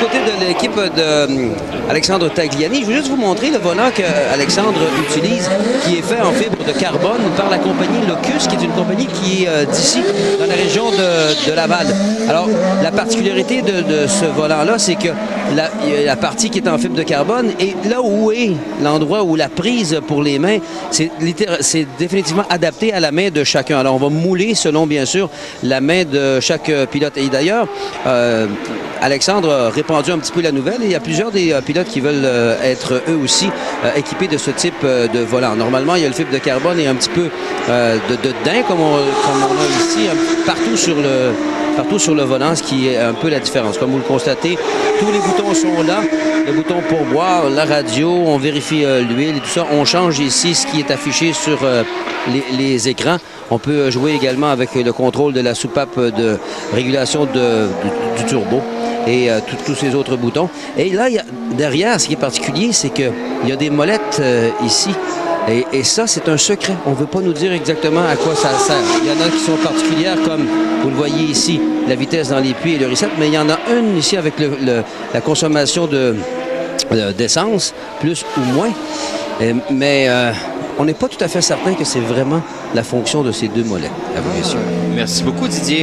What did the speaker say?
côté de l'équipe d'Alexandre Tagliani. Je veux juste vous montrer le volant qu'Alexandre utilise, qui est fait en fibre de carbone par la compagnie Locus, qui est une compagnie qui est d'ici, dans la région de Laval. Alors, la particularité de ce volant-là, c'est que la partie qui est en fibre de carbone, et là où est l'endroit où la prise pour les mains, c'est définitivement adapté à la main de chacun. Alors, on va mouler selon, bien sûr, la main de chaque pilote. Et d'ailleurs, Alexandre a répandu un petit peu la nouvelle et il y a plusieurs des pilotes qui veulent être eux aussi équipés de ce type de volant. Normalement, il y a le fibre de carbone et un petit peu de daim, comme on a ici, partout sur le volant, ce qui est un peu la différence. Comme vous le constatez, tous les boutons sont là. Le bouton pour boire, la radio, on vérifie l'huile et tout ça. On change ici ce qui est affiché sur les écrans. On peut jouer également avec le contrôle de la soupape de régulation du turbo et tous ces autres boutons. Et là, derrière, ce qui est particulier, c'est qu'il y a des molettes ici. Et ça, c'est un secret. On ne veut pas nous dire exactement à quoi ça sert. Il y en a qui sont particulières, comme vous le voyez ici, la vitesse dans les puits et le reset, mais il y en a une ici avec la consommation d'essence, plus ou moins. Mais on n'est pas tout à fait certain que c'est vraiment la fonction de ces deux molettes. À vous, messieurs. Merci beaucoup, Didier.